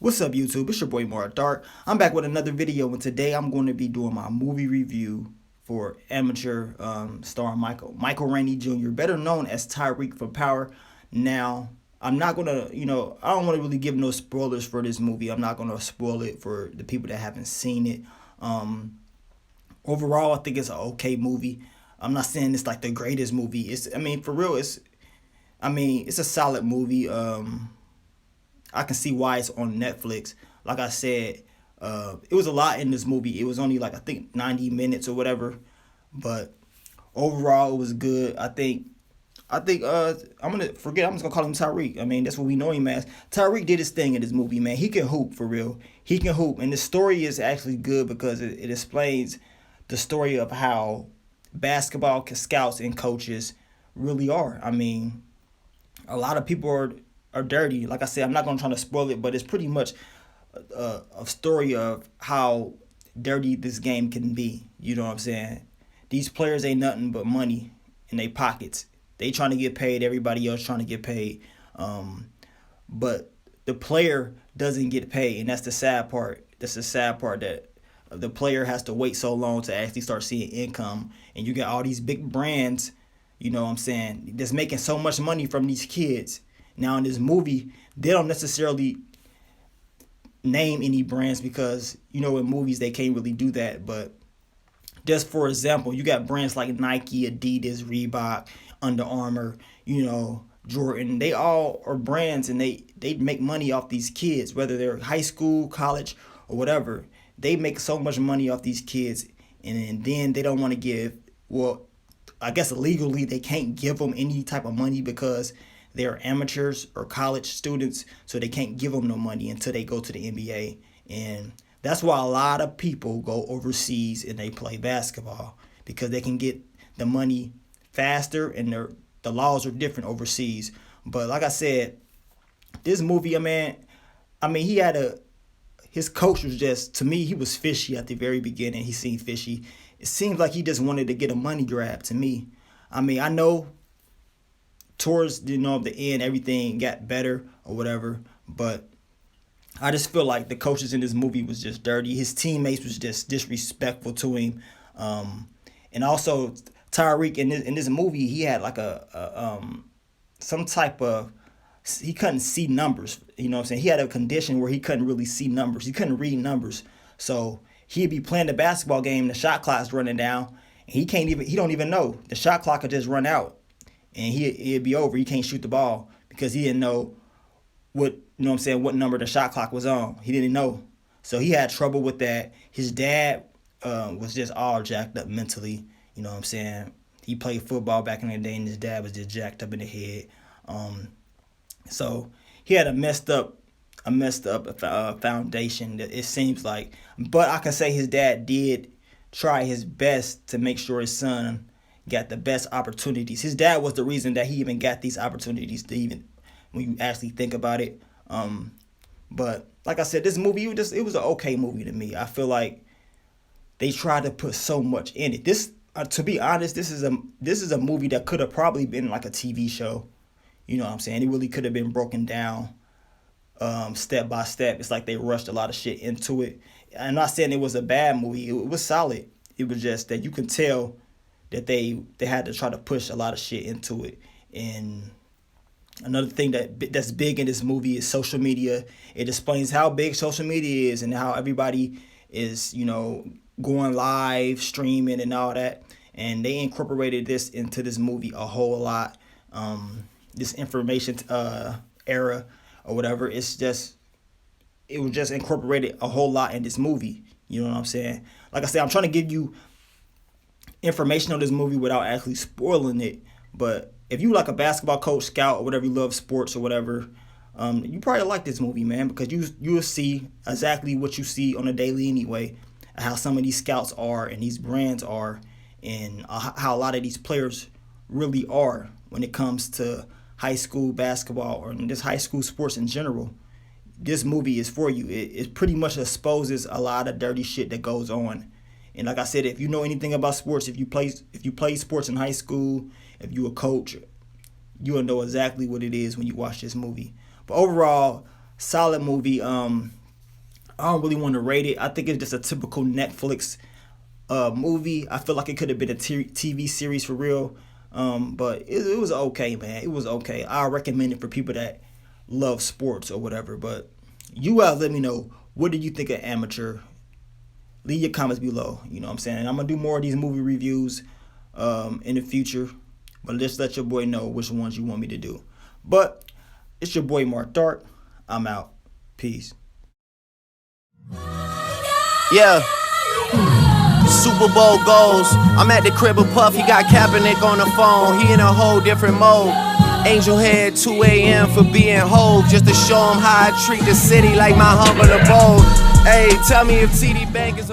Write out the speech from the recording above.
What's up, YouTube? It's your boy Mark Dark. I'm back with another video, and today I'm going to be doing my movie review for Amateur, starring Michael Rainey Jr., better known as Tyreek from Power. Now, I'm not gonna, I don't want to really give no spoilers for this movie. I'm not gonna spoil it for the people that haven't seen it. Um, Overall, I think it's an okay movie. I'm not saying it's like the greatest movie. For real, it's a solid movie. I can see why it's on Netflix. Like I said, it was a lot in this movie. It was only like I think 90 minutes or whatever, but overall it was good. I think I'm just gonna call him Tyreek. I mean, that's what we know him as. Tyreek did his thing in this movie, man. He can hoop for real. He can hoop, and the story is actually good because it explains the story of how basketball scouts and coaches really are. I mean, a lot of people are dirty. Like I said, I'm not gonna try to spoil it, but it's pretty much a story of how dirty this game can be. You know what I'm saying? These players ain't nothing but money in their pockets. They trying to get paid. Everybody else trying to get paid. But the player doesn't get paid, and that's the sad part. That's the sad part, that the player has to wait so long to actually start seeing income. And you got all these big brands, you know what I'm saying, that's making so much money from these kids. Now in this movie, they don't necessarily name any brands because, in movies they can't really do that. But just for example, you got brands like Nike, Adidas, Reebok, Under Armour, Jordan. They all are brands, and they make money off these kids, whether they're high school, college, or whatever. They make so much money off these kids, and then they don't want to give, well, I guess legally they can't give them any type of money because they're amateurs or college students, so they can't give them no money until they go to the NBA. And that's why a lot of people go overseas and they play basketball, because they can get the money faster, and the laws are different overseas. But like I said, this movie, he had his coach was just, to me, he was fishy at the very beginning. He seemed fishy. It seemed like he just wanted to get a money grab to me. I know towards the end everything got better or whatever, but I just feel like the coaches in this movie was just dirty. His teammates was just disrespectful to him. And also Tyreek in this movie, he had like some type of, he couldn't see numbers. You know what I'm saying? He had a condition where he couldn't really see numbers. He couldn't read numbers. So he'd be playing the basketball game, the shot clock's running down, and he don't even know. The shot clock could just run out, and it'd be over. He can't shoot the ball because he didn't know what number the shot clock was on. He didn't know. So he had trouble with that. His dad was just all jacked up mentally. You know what I'm saying? He played football back in the day, and his dad was just jacked up in the head. So he had a messed up foundation, that it seems like. But I can say his dad did try his best to make sure his son got the best opportunities. His dad was the reason that he even got these opportunities, to even, when you actually think about it. But like I said, this movie, it was an okay movie to me. I feel like they tried to put so much in it. To be honest, this is a movie that could have probably been like a TV show. You know what I'm saying? It really could have been broken down step by step. It's like they rushed a lot of shit into it. I'm not saying it was a bad movie. It was solid. It was just that you can tell that they had to try to push a lot of shit into it. And another thing that's big in this movie is social media. It explains how big social media is and how everybody is, going live, streaming, and all that. And they incorporated this into this movie a whole lot. This information era or whatever, it was just incorporated a whole lot in this movie. You know what I'm saying? Like I said, I'm trying to give you information on this movie without actually spoiling it. But if you like a basketball coach, scout, or whatever, you love sports or whatever, you probably like this movie, man, because you'll see exactly what you see on a daily anyway, how some of these scouts are and these brands are, and how a lot of these players really are when it comes to high school basketball or just high school sports in general. This movie is for you. It pretty much exposes a lot of dirty shit that goes on. And like I said, if you know anything about sports, if you play sports in high school, if you a coach, you'll know exactly what it is when you watch this movie. But overall, solid movie. I don't really want to rate it. I think it's just a typical Netflix movie. I feel like it could have been a TV series for real. But it was okay, man. It was okay. I recommend it for people that love sports or whatever. But you guys let me know, what do you think of Amateur? Leave your comments below. You know what I'm saying? And I'm going to do more of these movie reviews in the future. But just let your boy know which ones you want me to do. But it's your boy Mark Dark. I'm out. Peace. Yeah. Super Bowl goals. I'm at the crib of Puff. He got Kaepernick on the phone. He in a whole different mode. Angel Head 2 a.m. for being Hove. Just to show him how I treat the city like my humble abode. Hey, tell me if TD Bank is